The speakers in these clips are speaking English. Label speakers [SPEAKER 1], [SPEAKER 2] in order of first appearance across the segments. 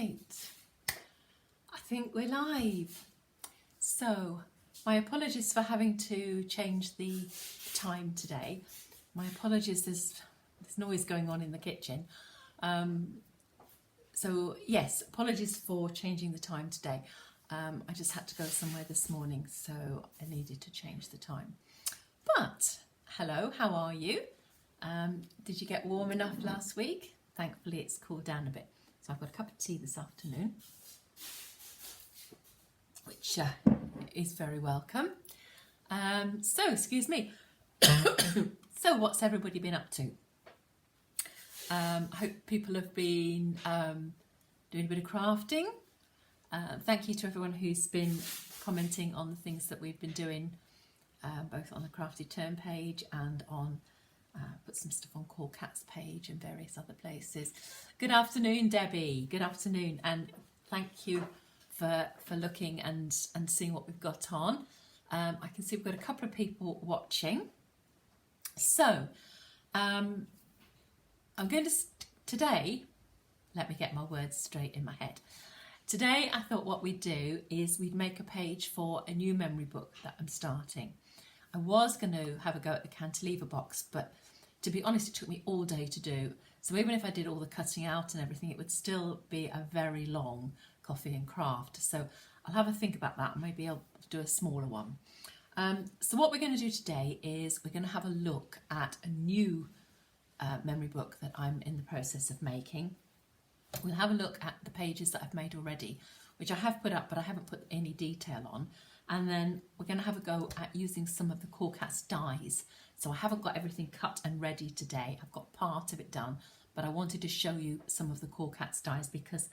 [SPEAKER 1] Right, I think we're live. So, my apologies for having to change the time today. My apologies, there's noise going on in the kitchen. So yes, apologies for changing the time today. I just had to go somewhere this morning, so I needed to change the time. But, hello, how are you? Did you get warm enough last week? Thankfully it's cooled down a bit. So I've got a cup of tea this afternoon, which is very welcome. So, excuse me. So what's everybody been up to? I hope people have been doing a bit of crafting. Thank you to everyone who's been commenting on the things that we've been doing, both on the Crafty Turn page and on put some stuff on Cool Cats page and various other places. Good afternoon, Debbie. Good afternoon, and thank you for looking and seeing what we've got on. I can see we've got a couple of people watching. So, I'm going to today. Let me get my words straight in my head. Today, I thought what we'd do is we'd make a page for a new memory book that I'm starting. I was going to have a go at the cantilever box, but to be honest, it took me all day to do. So even if I did all the cutting out and everything, it would still be a very long coffee and craft. So I'll have a think about that. Maybe I'll do a smaller one. So what we're going to do today is we're going to have a look at a new memory book that I'm in the process of making. We'll have a look at the pages that I've made already, which I have put up, but I haven't put any detail on. And then we're going to have a go at using some of the Cool Cats dies. So I haven't got everything cut and ready today. I've got part of it done, but I wanted to show you some of the Cool Cats dies because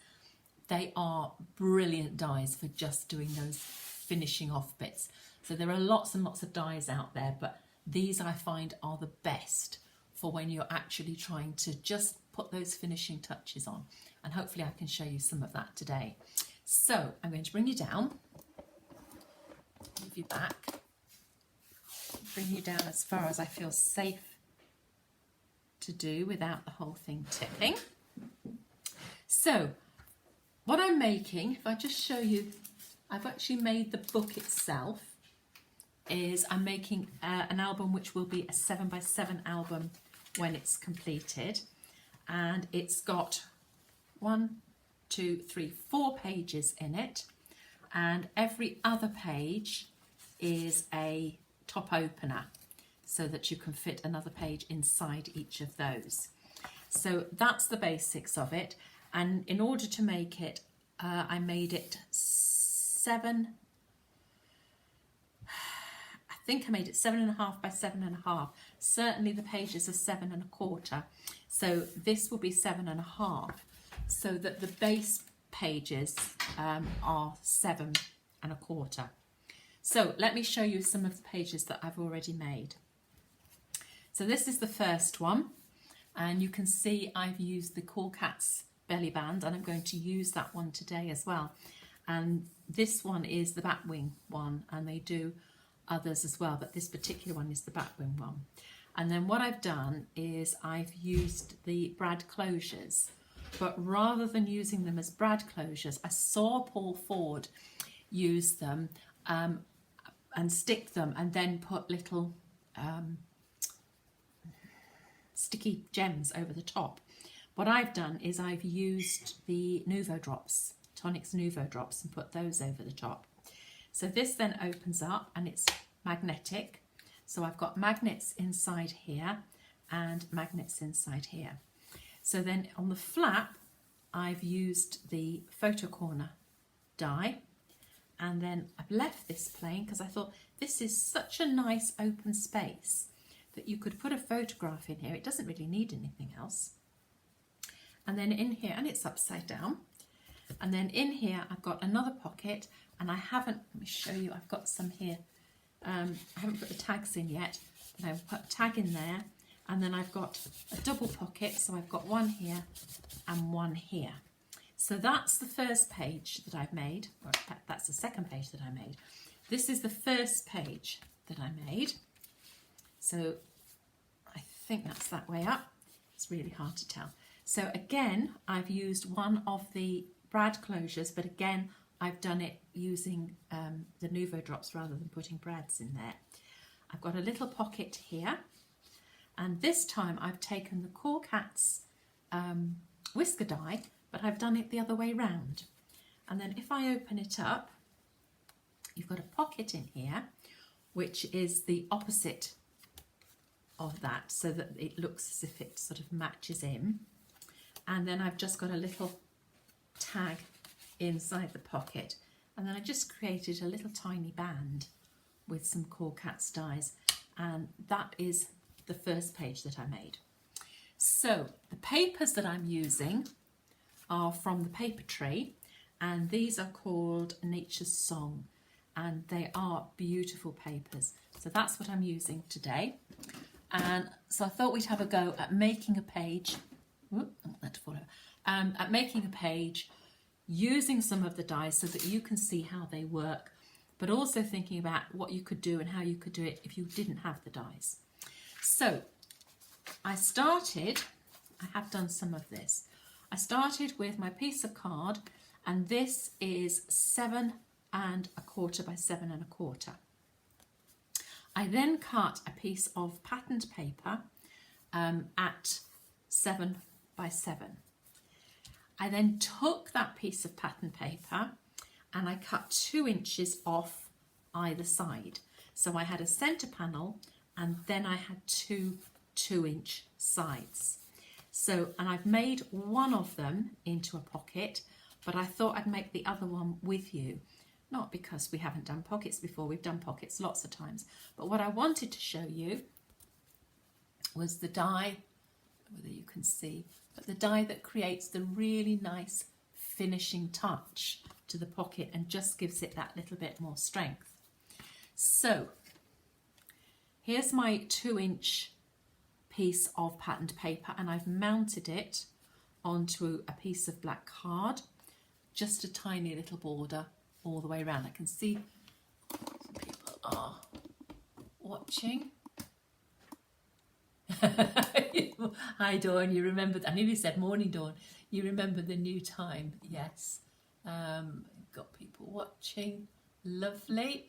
[SPEAKER 1] they are brilliant dies for just doing those finishing off bits. So there are lots and lots of dies out there, but these I find are the best for when you're actually trying to just put those finishing touches on. And hopefully I can show you some of that today. So I'm going to bring you down. Move you back, bring you down as far as I feel safe to do without the whole thing tipping. So what I'm making, if I just show you, I've actually made the book itself, is I'm making an album which will be a 7x7 album when it's completed, and it's got 4 pages in it, and every other page is a top opener so that you can fit another page inside each of those. So that's the basics of it, and in order to make it I made it 7, I think I made it 7.5 by 7.5. Certainly the pages are 7.25, so this will be 7.5, so that the base pages are 7.25. So let me show you some of the pages that I've already made. So this is the first one, and you can see I've used the Cool Cats belly band, and I'm going to use that one today as well. And this one is the Batwing one, and they do others as well, but this particular one is the Batwing one. And then what I've done is I've used the brad closures, but rather than using them as brad closures, I saw Paul Ford use them and stick them and then put little sticky gems over the top. What I've done is I've used the Nuvo drops, Tonics Nuvo drops, and put those over the top. So this then opens up and it's magnetic. So I've got magnets inside here and magnets inside here. So then on the flap, I've used the Photo Corner die, and then I've left this plain because I thought this is such a nice open space that you could put a photograph in here. It doesn't really need anything else. And then in here, and it's upside down, and then in here I've got another pocket, and I haven't, let me show you, I've got some here. I haven't put the tags in yet, but I've put a tag in there, and then I've got a double pocket, so I've got one here and one here. So that's the first page that I've made, or in fact that's the second page that I made. This is the first page that I made. So I think that's that way up. It's really hard to tell. So again, I've used one of the brad closures, but again, I've done it using the Nuvo drops rather than putting brads in there. I've got a little pocket here, and this time I've taken the Cool Cats whisker die, but I've done it the other way round. And then if I open it up, you've got a pocket in here, which is the opposite of that, so that it looks as if it sort of matches in. And then I've just got a little tag inside the pocket, and then I just created a little tiny band with some Cool Cats dies, and that is the first page that I made. So the papers that I'm using are from the paper tree, and these are called Nature's Song, and they are beautiful papers. So that's what I'm using today. And so I thought we'd have a go at making a page, at making a page using some of the dies so that you can see how they work, but also thinking about what you could do and how you could do it if you didn't have the dies. So I have done some of this. I started with my piece of card, and this is 7 1/4 by 7 1/4. I then cut a piece of patterned paper at 7 by 7. I then took that piece of pattern paper and I cut 2 inches off either side. So I had a centre panel, and then I had 2 2-inch sides. So, and I've made one of them into a pocket, but I thought I'd make the other one with you. Not because we haven't done pockets before, we've done pockets lots of times. But what I wanted to show you was the die, whether you can see, but the die that creates the really nice finishing touch to the pocket and just gives it that little bit more strength. So here's my 2-inch piece of patterned paper, and I've mounted it onto a piece of black card, just a tiny little border all the way around. I can see people are watching. Hi Dawn, you remember, I nearly said morning Dawn, you remember the new time, yes. Got people watching, lovely.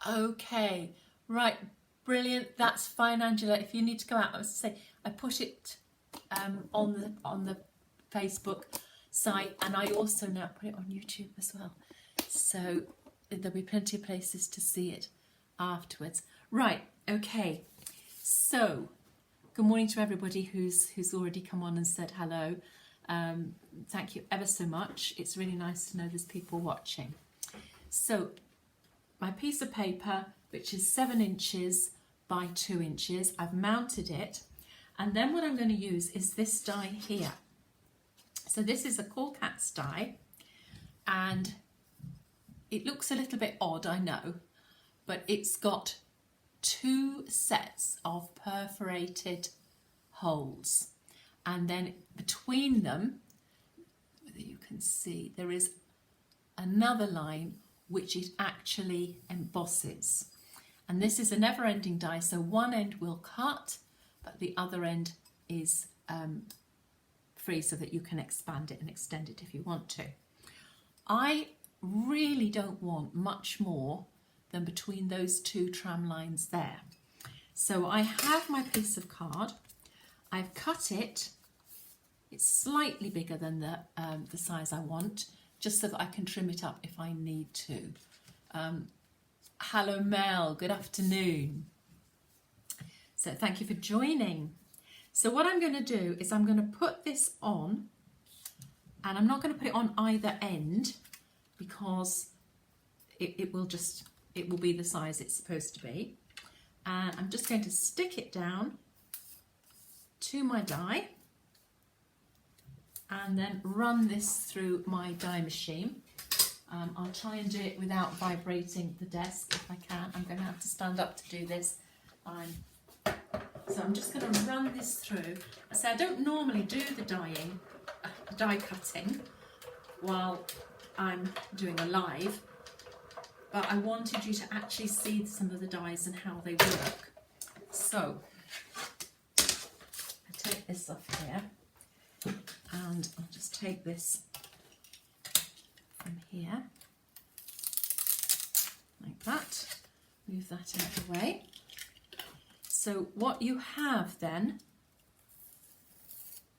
[SPEAKER 1] Oh, okay, right, brilliant, that's fine Angela. If you need to go out, I was to say, I put it on the Facebook site, and I also now put it on YouTube as well, so there'll be plenty of places to see it afterwards. Right, okay, so good morning to everybody who's already come on and said hello. Thank you ever so much. It's really nice to know there's people watching. So my piece of paper, which is 7 inches by 2 inches, I've mounted it, and then what I'm going to use is this die here. So this is a Cool Cats die, and it looks a little bit odd, I know, but it's got 2 sets of perforated holes, and then between them, whether you can see, there is another line which it actually embosses. And this is a never-ending die, so one end will cut, but the other end is free so that you can expand it and extend it if you want to. I really don't want much more than between those 2 tram lines there. So I have my piece of card, I've cut it, it's slightly bigger than the size I want, just so that I can trim it up if I need to. Hello Mel, good afternoon. So thank you for joining. So what I'm going to do is I'm going to put this on, and I'm not going to put it on either end because it will be the size it's supposed to be. And I'm just going to stick it down to my die and then run this through my die machine. I'll try and do it without vibrating the desk if I can. I'm going to have to stand up to do this. So I'm just going to run this through. So I don't normally do the die cutting while I'm doing a live, but I wanted you to actually see some of the dies and how they work. So take this off here, and I'll just take this from here, like that. Move that out of the way. So what you have then,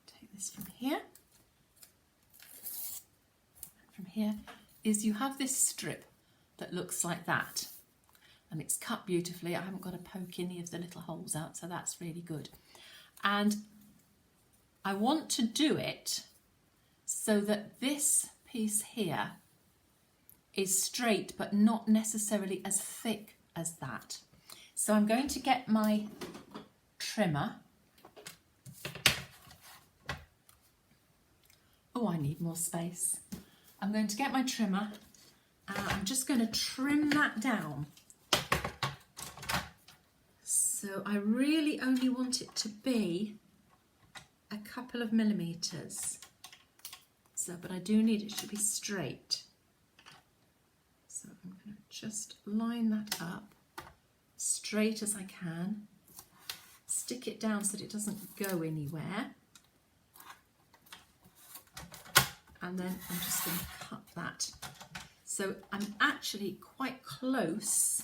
[SPEAKER 1] take this from here, is you have this strip that looks like that, and it's cut beautifully. I haven't got to poke any of the little holes out, so that's really good. And I want to do it so that this piece here is straight but not necessarily as thick as that. So I'm going to get my trimmer. Oh, I need more space. I'm going to get my trimmer and I'm just going to trim that down. So I really only want it to be a couple of millimeters. So, but I do need it to be straight. So I'm going to just line that up straight as I can. Stick it down so that it doesn't go anywhere. And then I'm just going to cut that. So I'm actually quite close,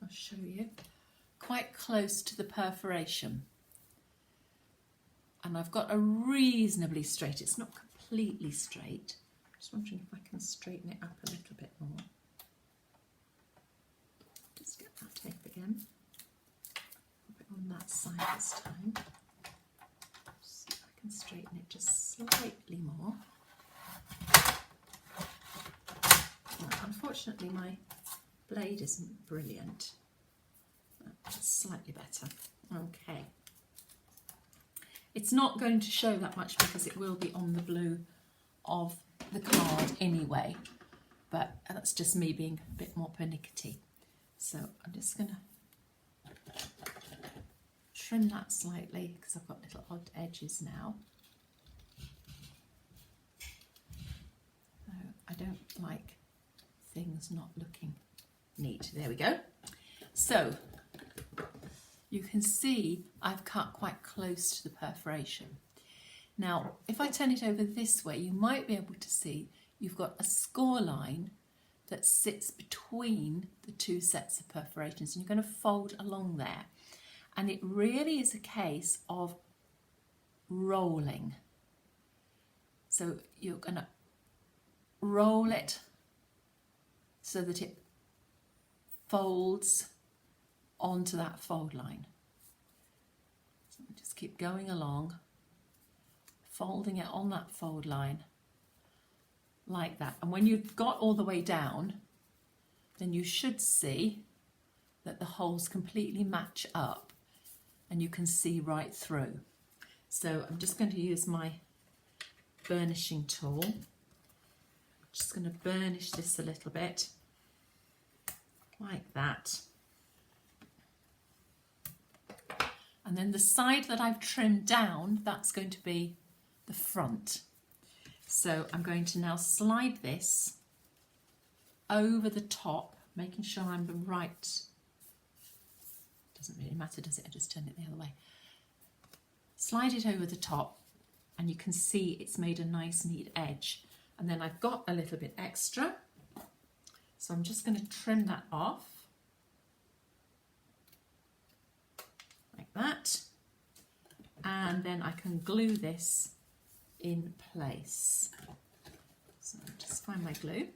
[SPEAKER 1] I'll show you, quite close to the perforation. And I've got a reasonably straight, it's not completely straight. I'm just wondering if I can straighten it up a little bit more. Just get that tape again. Put it on that side this time. See if I can straighten it just slightly more. Well, unfortunately my blade isn't brilliant. Just slightly better. Okay. It's not going to show that much because it will be on the blue of the card anyway, but that's just me being a bit more pernickety. So I'm just going to trim that slightly because I've got little odd edges now. So I don't like things not looking neat. There we go. So you can see I've cut quite close to the perforation. Now, if I turn it over this way, you might be able to see you've got a score line that sits between the two sets of perforations, and you're going to fold along there. And it really is a case of rolling. So you're going to roll it so that it folds onto that fold line. So just keep going along, folding it on that fold line like that. And when you've got all the way down, then you should see that the holes completely match up and you can see right through. So I'm just going to use my burnishing tool. Just going to burnish this a little bit like that. And then the side that I've trimmed down, that's going to be the front. So I'm going to now slide this over the top, making sure I'm the right, doesn't really matter, does it? I just turn it the other way. Slide it over the top and you can see it's made a nice neat edge. And then I've got a little bit extra. So I'm just going to trim that off. Like that. And then I can glue this in place. So I'll just find my glue.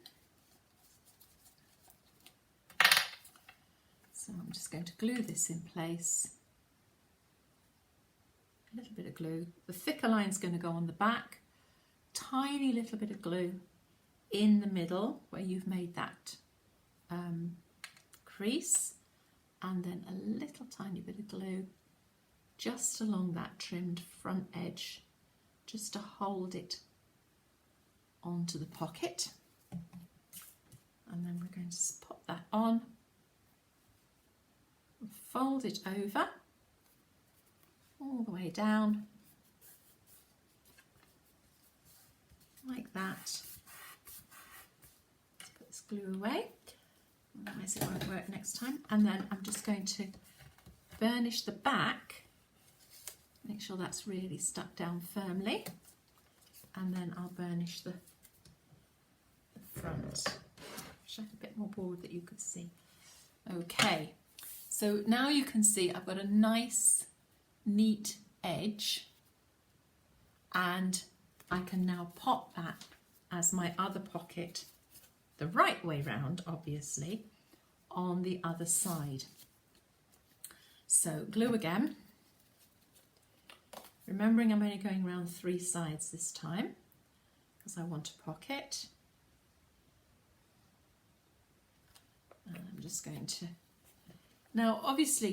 [SPEAKER 1] So I'm just going to glue this in place. A little bit of glue. The thicker line's going to go on the back. Tiny little bit of glue in the middle where you've made that crease, and then a little tiny bit of glue just along that trimmed front edge, just to hold it onto the pocket. And then we're going to pop that on, fold it over all the way down like that. Let's put this glue away, otherwise it won't work next time. And then I'm just going to burnish the back Make sure that's really stuck down firmly, and then I'll burnish the front. Wish I had a bit more board that you could see. Okay, so now you can see I've got a nice neat edge, and I can now pop that as my other pocket the right way round, obviously, on the other side. So glue again, remembering I'm only going around 3 sides this time because I want a pocket. And I'm just going to, now obviously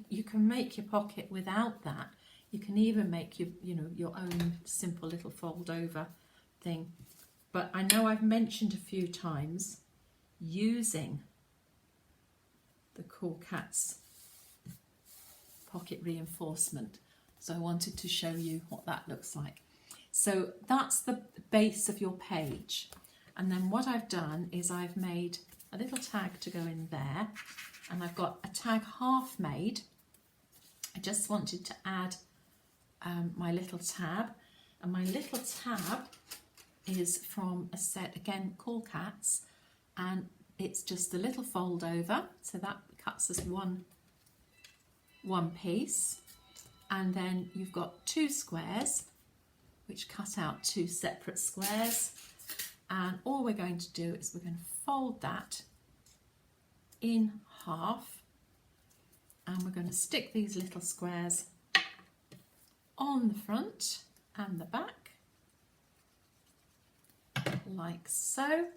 [SPEAKER 1] you can make your pocket without that. You can even make your own simple little fold over thing. But I know I've mentioned a few times using the Cool Cats pocket reinforcement. So I wanted to show you what that looks like. So that's the base of your page. And then what I've done is I've made a little tag to go in there, and I've got a tag half made. I just wanted to add my little tab, and my little tab is from a set, again, Cool Cats, and it's just a little fold over, so that cuts us one piece, and then you've got 2 squares which cut out 2 separate squares, and all we're going to do is we're going to fold that in half, and we're going to stick these little squares on the front and the back, like so.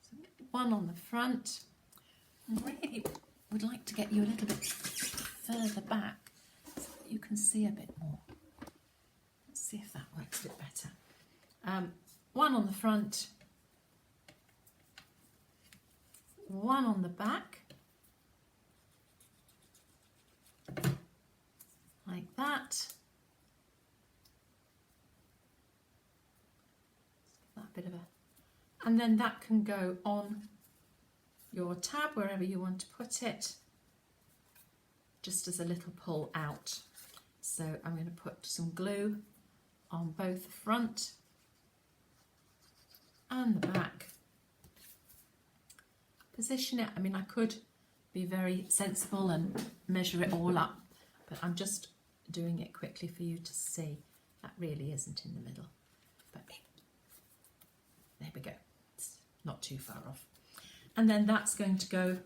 [SPEAKER 1] So one on the front. I really would like to get you a little bit further back so that you can see a bit more. Let's see if that works a bit better. One on the front, one on the back, like that. That bit of a, and then that can go on your tab wherever you want to put it, just as a little pull out. So I'm going to put some glue on both the front and the back. Position it, I mean I could be very sensible and measure it all up, but I'm just doing it quickly for you to see. That really isn't in the middle, but there we go, it's not too far off. And then that's going to go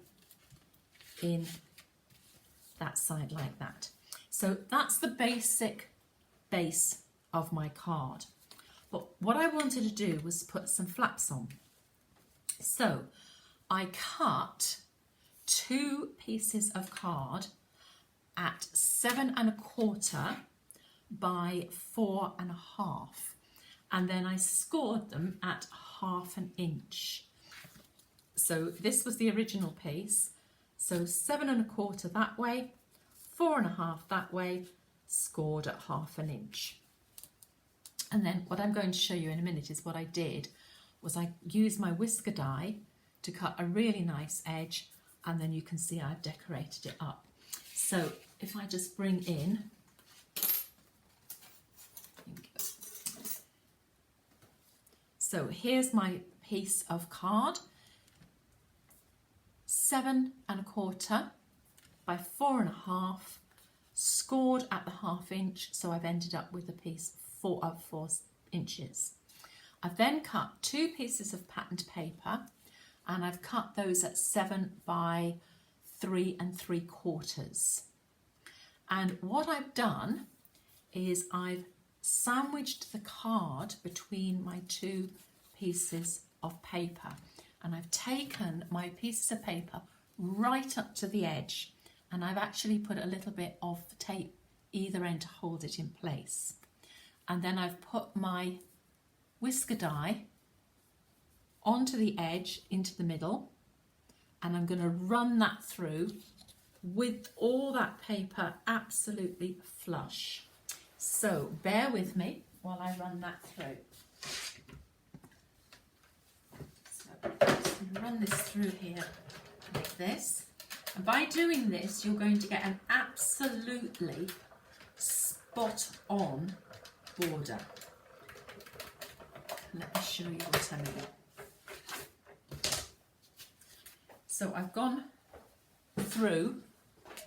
[SPEAKER 1] in that side like that. So that's the basic base of my card. But what I wanted to do was put some flaps on. So I cut 2 pieces of card at 7 1/4 by 4 1/2, and then I scored them at 1/2 inch. So this was the original piece. So 7 1/4 that way, 4 1/2 that way, scored at 1/2 inch. And then what I'm going to show you in a minute is what I did was I used my whisker die to cut a really nice edge, and then you can see I've decorated it up. So if I just bring in, so here's my piece of card, 7 1/4 by 4 1/2, scored at the 1/2 inch, so I've ended up with a piece 4 inches. I've then cut 2 pieces of patterned paper, and I've cut those at 7 by 3 3/4. And what I've done is I've sandwiched the card between my 2 pieces of paper, and I've taken my pieces of paper right up to the edge, and I've actually put a little bit of tape either end to hold it in place. And then I've put my whisker die onto the edge into the middle, and I'm going to run that through with all that paper absolutely flush. So bear with me while I run that through. So I'm just going to run this through here like this, and by doing this you're going to get an absolutely spot on border. Let me show you what I mean. So I've gone through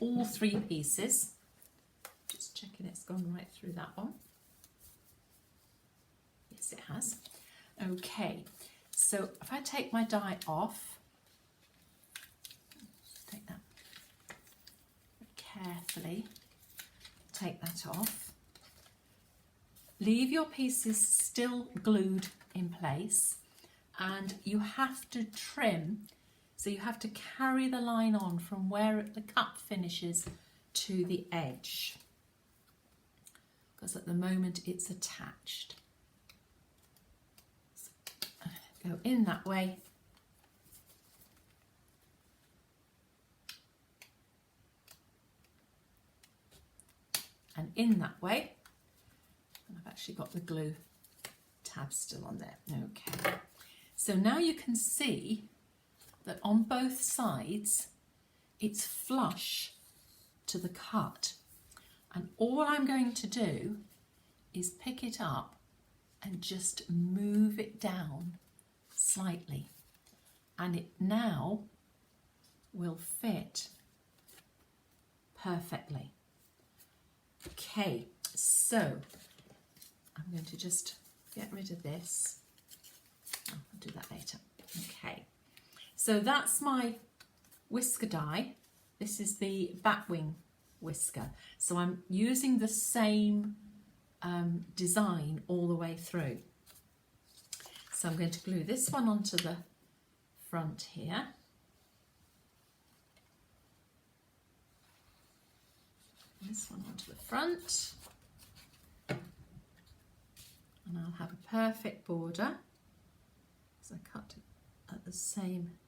[SPEAKER 1] all 3 pieces, just checking it's gone right through that one. Yes, it has. Okay, so if I take my die off, take that carefully, take that off, leave your pieces still glued in place, and you have to trim. So you have to carry the line on from where the cup finishes to the edge, because at the moment it's attached. So go in that way. And in that way. And I've actually got the glue tab still on there. Okay. So now you can see that on both sides it's flush to the cut, and all I'm going to do is pick it up and just move it down slightly, and it now will fit perfectly. Okay, so I'm going to just get rid of this. I'll do that later. Okay. So that's my whisker die. This is the batwing whisker. So I'm using the same design all the way through. So I'm going to glue this one onto the front here. This one onto the front. And I'll have a perfect border. So I cut it at the same.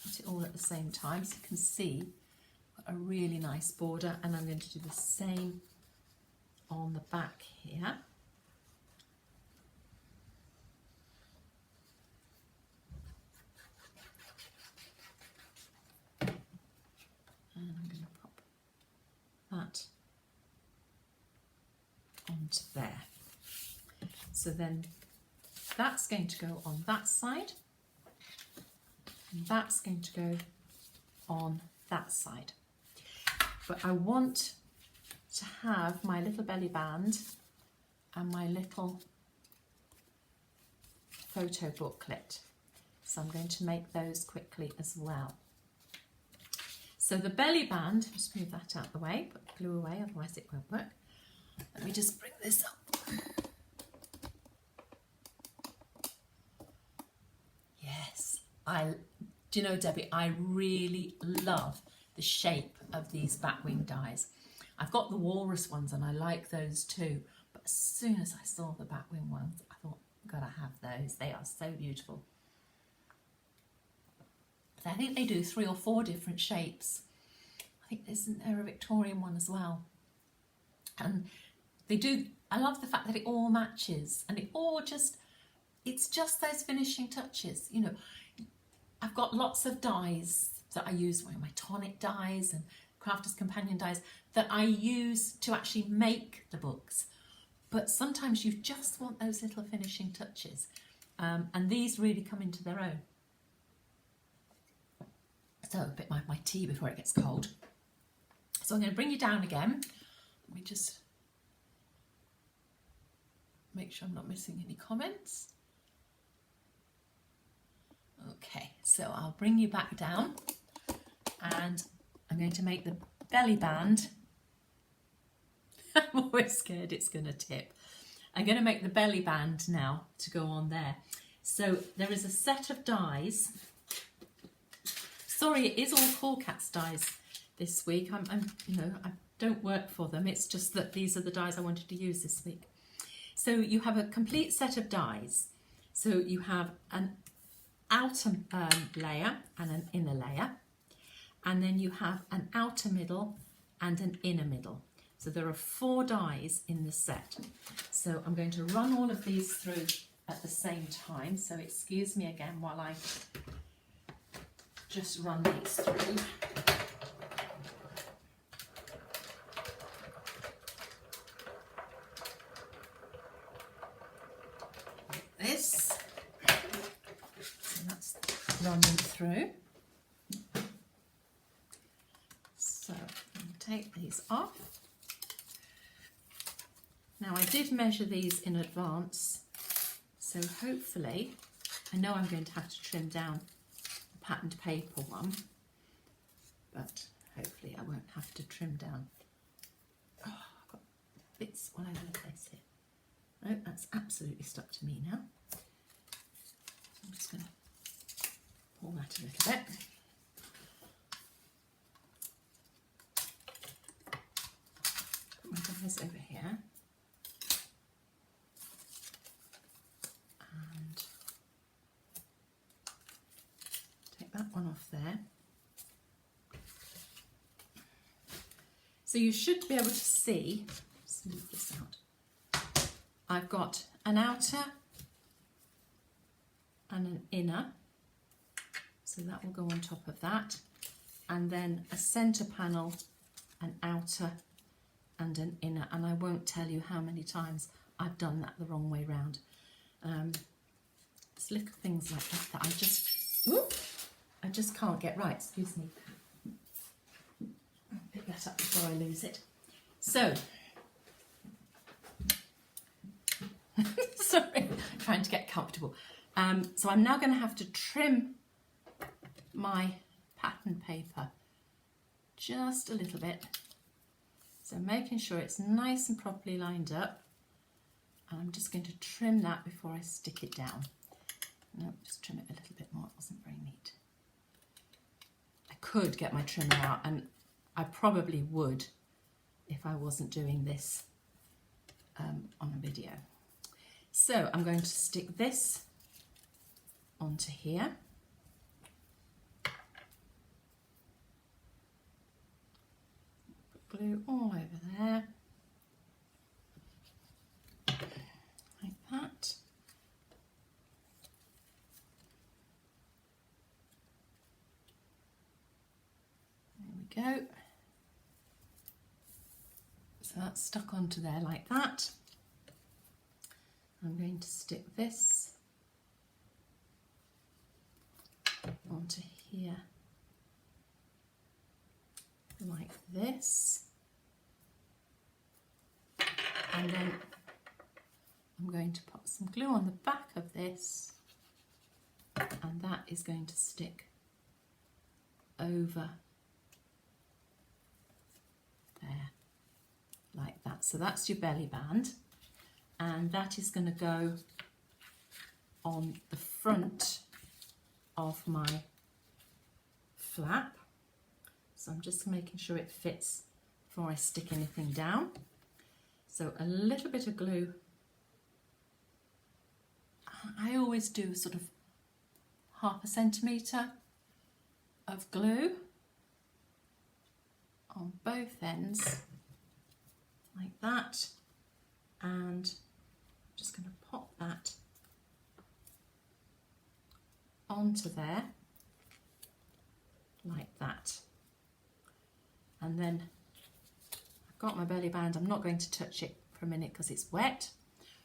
[SPEAKER 1] Put it all at the same time so you can see a really nice border, and I'm going to do the same on the back here. And I'm going to pop that onto there. So then that's going to go on that side. That's going to go on that side. But I want to have my little belly band and my little photo booklet. So I'm going to make those quickly as well. So the belly band, just move that out of the way, put the glue away, otherwise it won't work. Let me just bring this up. Yes, do you know, Debbie, I really love the shape of these batwing dies. I've got the walrus ones and I like those too, but as soon as I saw the batwing ones, I thought, I've got to have those. They are so beautiful. But I think they do 3 or 4 different shapes. I think isn't there a Victorian one as well? And they do, I love the fact that it all matches, and it all just, it's just those finishing touches. You know, I've got lots of dies that I use, my tonic dies and Crafter's Companion dies, that I use to actually make the books. But sometimes you just want those little finishing touches. And these really come into their own. So a bit my tea before it gets cold. So I'm going to bring you down again. Let me just make sure I'm not missing any comments. Okay, so I'll bring you back down, and I'm going to make the belly band. I'm always scared it's going to tip. I'm going to make the belly band now to go on there. So there is a set of dies. Sorry, it is all Cool Cats dies this week. You know, I don't work for them. It's just that these are the dies I wanted to use this week. So you have a complete set of dies. So you have an outer layer and an inner layer, and then you have an outer middle and an inner middle. So there are 4 dies in the set. So I'm going to run all of these through at the same time. So excuse me again while I just run these through. run them through. So I'm going to take these off. Now I did measure these in advance, so hopefully, I know I'm going to have to trim down the patterned paper one, but hopefully I won't have to trim down. Oh, I've got bits all over the place here. No, that's absolutely stuck to me now. I'm just going to pull that a little bit. Put my dies over here. And take that one off there. So you should be able to see, let's move this out. I've got an outer and an inner, so that will go on top of that, and then a centre panel, an outer and an inner, and I won't tell you how many times I've done that the wrong way round. It's little things like that that I just can't get right. Excuse me. I'll pick that up before I lose it. So, sorry, trying to get comfortable. So I'm now going to have to trim my pattern paper just a little bit. So making sure it's nice and properly lined up. And I'm just going to trim that before I stick it down. No, just trim it a little bit more. It wasn't very neat. I could get my trimmer out, and I probably would if I wasn't doing this on a video. So I'm going to stick this onto here. Put glue all over there, like that. There we go. So that's stuck onto there like that. I'm going to stick this onto here like this, and then I'm going to put some glue on the back of this, and that is going to stick over there like that. So that's your belly band, and that is going to go on the front of my flap. So I'm just making sure it fits before I stick anything down. So a little bit of glue. I always do sort of 1/2 centimetre of glue on both ends like that, and I'm just going to pop that onto there like that. And then I've got my belly band. I'm not going to touch it for a minute because it's wet,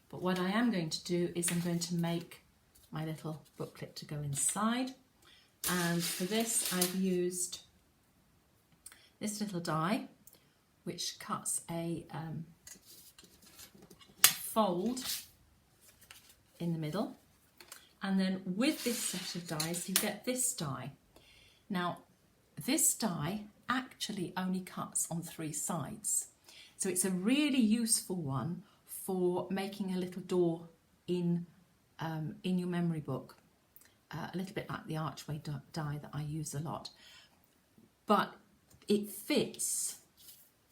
[SPEAKER 1] but what I am going to do is I'm going to make my little booklet to go inside, and for this I've used this little die which cuts a fold in the middle, and then with this set of dies you get this die. Now this die actually only cuts on 3 sides, so it's a really useful one for making a little door in your memory book, a little bit like the archway die that I use a lot, but it fits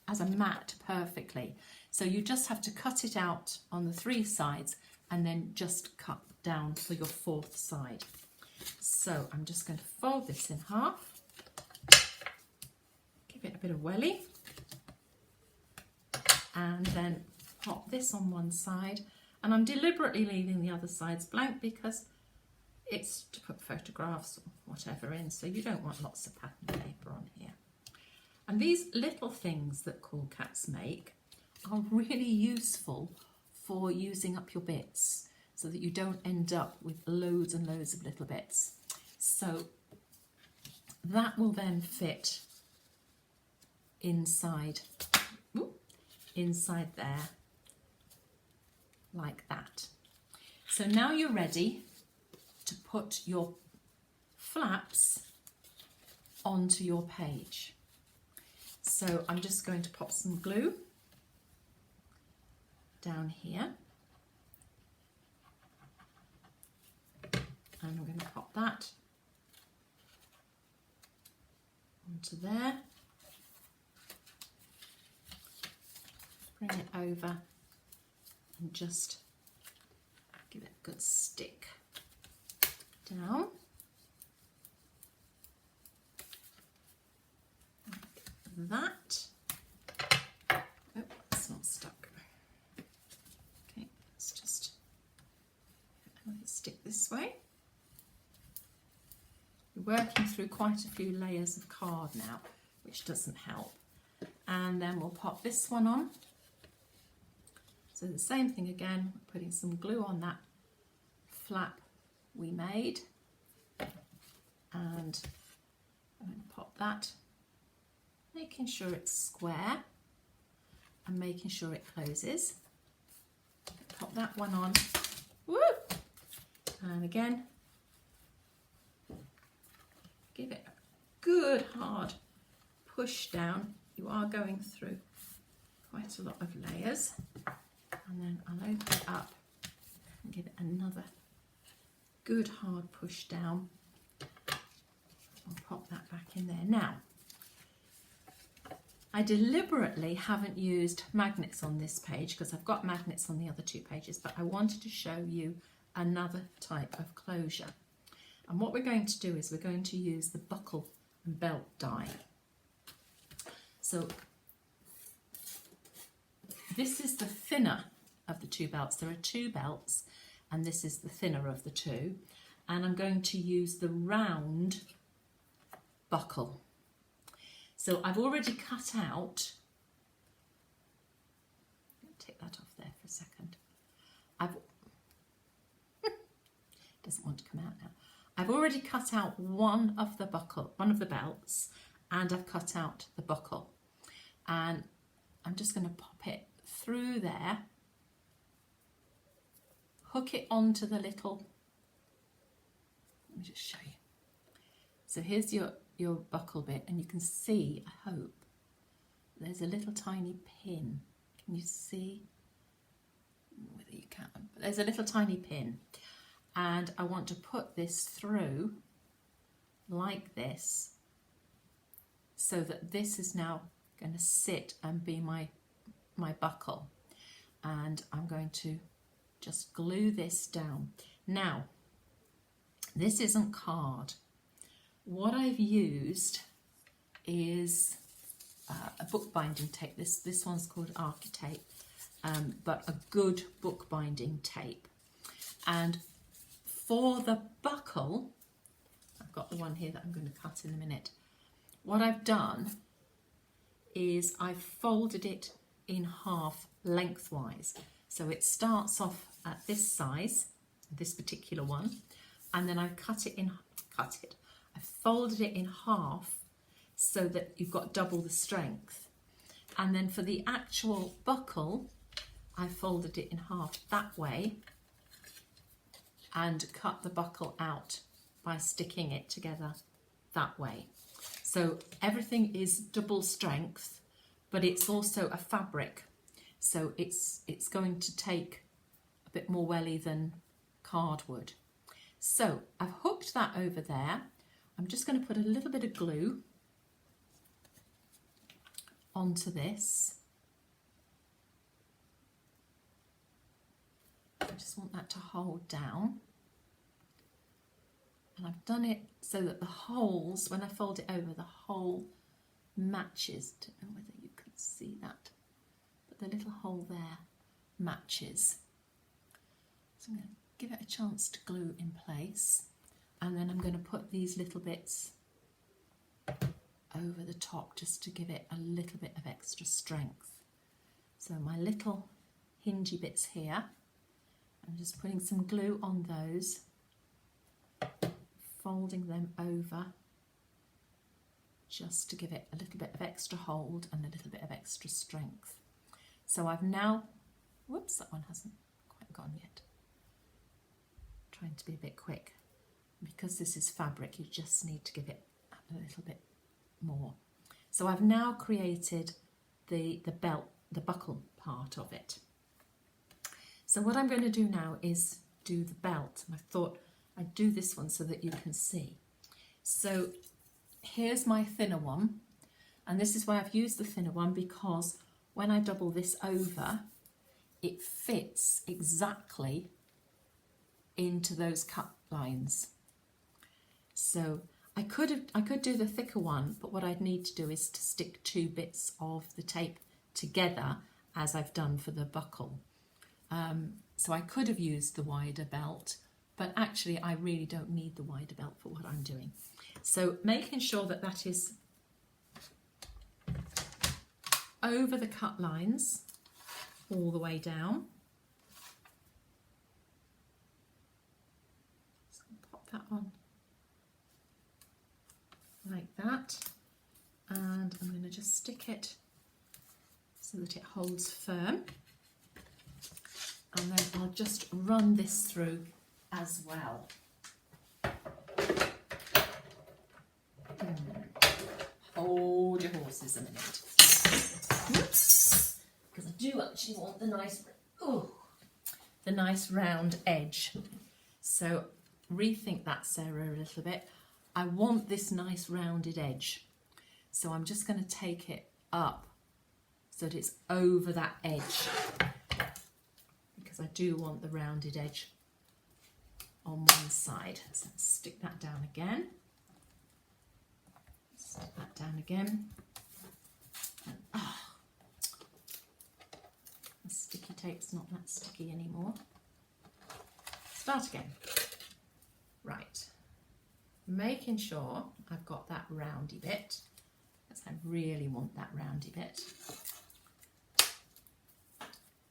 [SPEAKER 1] as a mat perfectly. So you just have to cut it out on the 3 sides and then just cut down for your 4th side. So I'm just going to fold this in half, give it a bit of welly, and then pop this on one side, and I'm deliberately leaving the other sides blank because it's to put photographs or whatever in, so you don't want lots of pattern paper on here. And these little things that Cool Cats make are really useful for using up your bits so that you don't end up with loads and loads of little bits. So that will then fit inside, inside there, like that. So now you're ready to put your flaps onto your page. So I'm just going to pop some glue down here, and I'm going to pop that onto there, bring it over and just give it a good stick down, like that. Oh, it's not stuck. Okay, let's just let it stick this way. We're working through quite a few layers of card now, which doesn't help. And then we'll pop this one on. So the same thing again, putting some glue on that flap we made, and I'm going to pop that, making sure it's square and making sure it closes. Pop that one on. Woo! And again, give it a good hard push down. You are going through quite a lot of layers. And then I'll open it up and give it another good hard push down. I'll pop that back in there. Now, I deliberately haven't used magnets on this page because I've got magnets on the other two pages, but I wanted to show you another type of closure. And what we're going to do is we're going to use the buckle and belt die. So this is the thinner of the two belts. There are two belts and this is the thinner of the two. And I'm going to use the round buckle. So I've already cut out, take that off there for a second. Doesn't want to come out now. I've already cut out one of the belts, and I've cut out the buckle. And I'm just going to pop it through there, hook it onto the little, let me just show you. So here's your buckle bit, and you can see, I hope, there's a little tiny pin. Can you see? Whether you can, but there's a little tiny pin. And I want to put this through like this, so that this is now going to sit and be my buckle. And I'm going to just glue this down. Now, this isn't card. What I've used is a bookbinding tape. This one's called Architape, but a good bookbinding tape. And for the buckle, I've got the one here that I'm going to cut in a minute. What I've done is I've folded it in half lengthwise. So it starts off at this size, this particular one, and then I've I folded it in half so that you've got double the strength. And then for the actual buckle, I folded it in half that way and cut the buckle out by sticking it together that way. So everything is double strength, but it's also a fabric. So it's going to take a bit more welly than card would. So I've hooked that over there. I'm just going to put a little bit of glue onto this. I just want that to hold down. And I've done it so that the holes, when I fold it over, the hole matches. Don't know whether you could see that, but the little hole there matches. So I'm going to give it a chance to glue in place, and then I'm going to put these little bits over the top just to give it a little bit of extra strength. So my little hingy bits here, I'm just putting some glue on those, folding them over just to give it a little bit of extra hold and a little bit of extra strength. So I've now, whoops, that one hasn't quite gone yet. Trying to be a bit quick. Because this is fabric, you just need to give it a little bit more. So I've now created the belt, the buckle part of it. So what I'm going to do now is do the belt. And I thought I'd do this one so that you can see. So here's my thinner one, and this is why I've used the thinner one, because when I double this over, it fits exactly into those cut lines. So I could do the thicker one, but what I'd need to do is to stick 2 bits of the tape together as I've done for the buckle. So I could have used the wider belt, but actually I really don't need the wider belt for what I'm doing. So making sure that that is over the cut lines all the way down. So pop that on like that, and I'm going to just stick it so that it holds firm, and then I'll just run this through as well. Hold your horses a minute. Whoops, because I do actually want the nice round edge. So rethink that, Sarah, a little bit. I want this nice rounded edge. So I'm just going to take it up so that it's over that edge, because I do want the rounded edge on one side. So let's stick that down again. Stick that down again. And, the sticky tape's not that sticky anymore. Start again. Right. Making sure I've got that roundy bit, because I really want that roundy bit.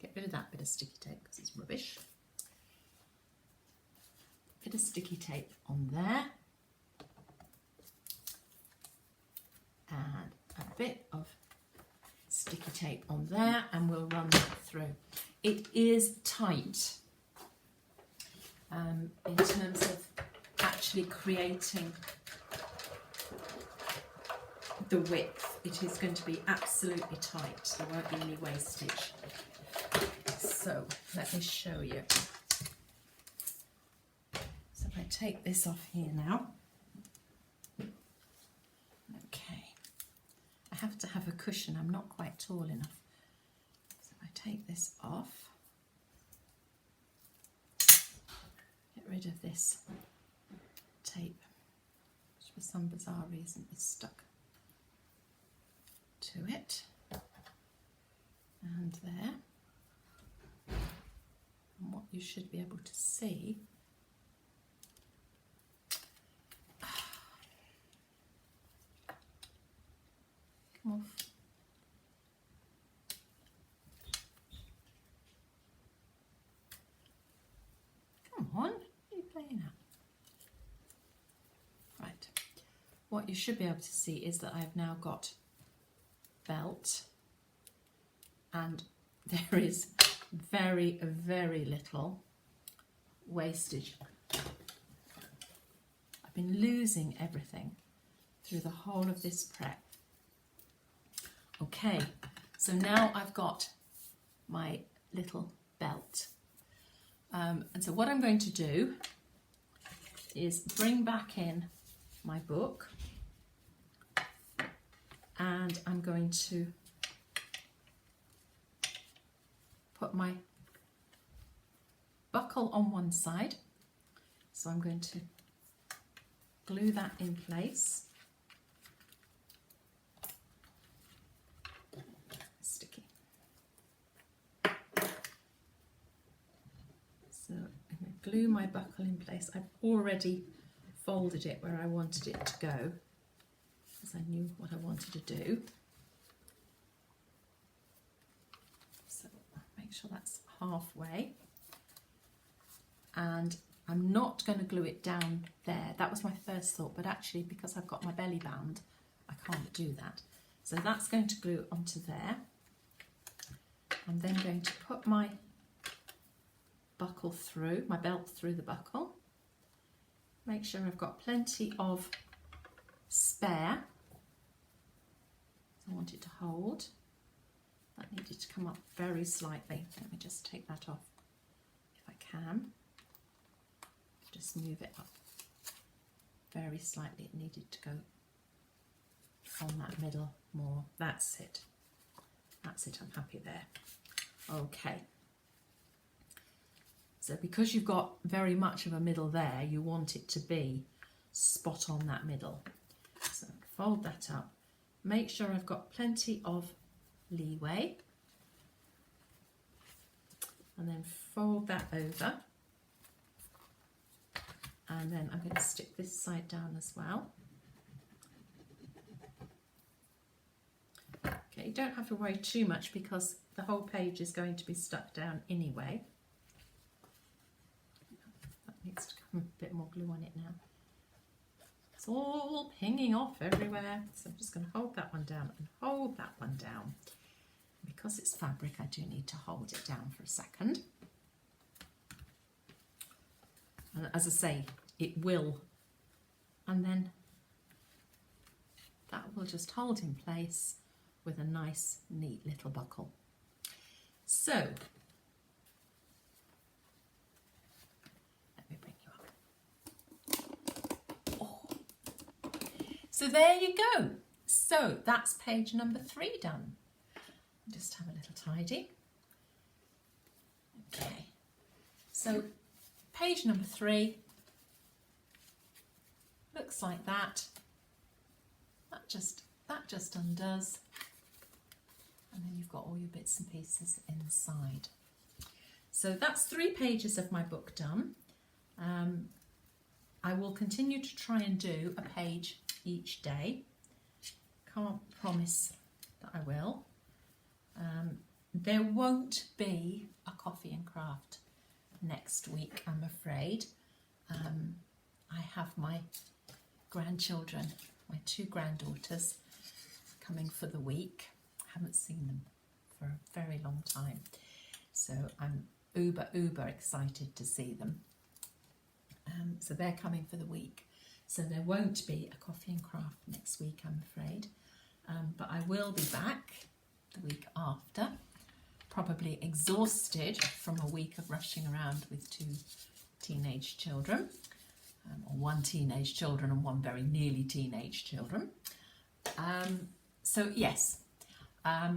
[SPEAKER 1] Get rid of that bit of sticky tape because it's rubbish. Bit of sticky tape on there. And a bit of sticky tape on there, and we'll run that through. It is tight in terms of actually creating the width. It is going to be absolutely tight. There won't be any wastage. So let me show you. So if I take this off here now. Okay. I have to have a cushion. I'm not quite tall enough. So if I take this off, get rid of this tape, which for some bizarre reason is stuck to it, and there. And what you should be able to see, come off. Come on, what are you playing at? Right, what you should be able to see is that I've now got belt, and there is very, very little wastage. I've been losing everything through the whole of this prep. Okay, so now I've got my little belt. And so what I'm going to do is bring back in my book, and I'm going to put my buckle on one side. So I'm going to glue that in place. Sticky. So I'm going to glue my buckle in place. I've already folded it where I wanted it to go, because I knew what I wanted to do. So make sure that's halfway, and I'm not going to glue it down there. That was my first thought, but actually because I've got my belly band, I can't do that. So that's going to glue onto there. I'm then going to put my buckle through, my belt through the buckle. Make sure I've got plenty of spare. I want it to hold. That needed to come up very slightly. Let me just take that off if I can. Just move it up very slightly. It needed to go on that middle more. That's it. That's it. I'm happy there. Okay. So because you've got very much of a middle there, you want it to be spot on that middle. So fold that up. Make sure I've got plenty of leeway. And then fold that over. And then I'm going to stick this side down as well. Okay, you don't have to worry too much because the whole page is going to be stuck down anyway. That needs to come a bit more glue on it now. It's all pinging off everywhere. So I'm just going to hold that one down and hold that one down. Because it's fabric, I do need to hold it down for a second. And as I say, it will, and then that will just hold in place with a nice, neat little buckle. So, let me bring you up. Oh. So there you go. So that's page number 3 done. Just have a little tidy. Okay. So page number 3 looks like that. That just undoes, and then you've got all your bits and pieces inside. So that's 3 pages of my book done. I will continue to try and do a page each day. Can't promise that I will. There won't be a coffee and craft next week, I'm afraid. I have my grandchildren, my 2 granddaughters, coming for the week. I haven't seen them for a very long time, so I'm uber excited to see them. So they're coming for the week, so there won't be a coffee and craft next week, I'm afraid, but I will be back the week after, probably exhausted from a week of rushing around with 2 teenage children. Or 1 teenage children and 1 very nearly teenage children. So yes, I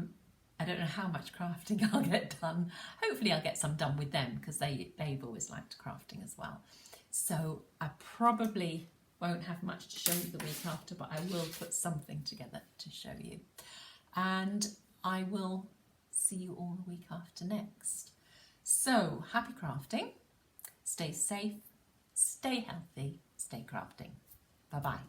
[SPEAKER 1] don't know how much crafting I'll get done. Hopefully I'll get some done with them because they've always liked crafting as well. So I probably won't have much to show you the week after, but I will put something together to show you. And I will see you all the week after next. So happy crafting, stay safe, stay healthy, stay crafting. Bye-bye.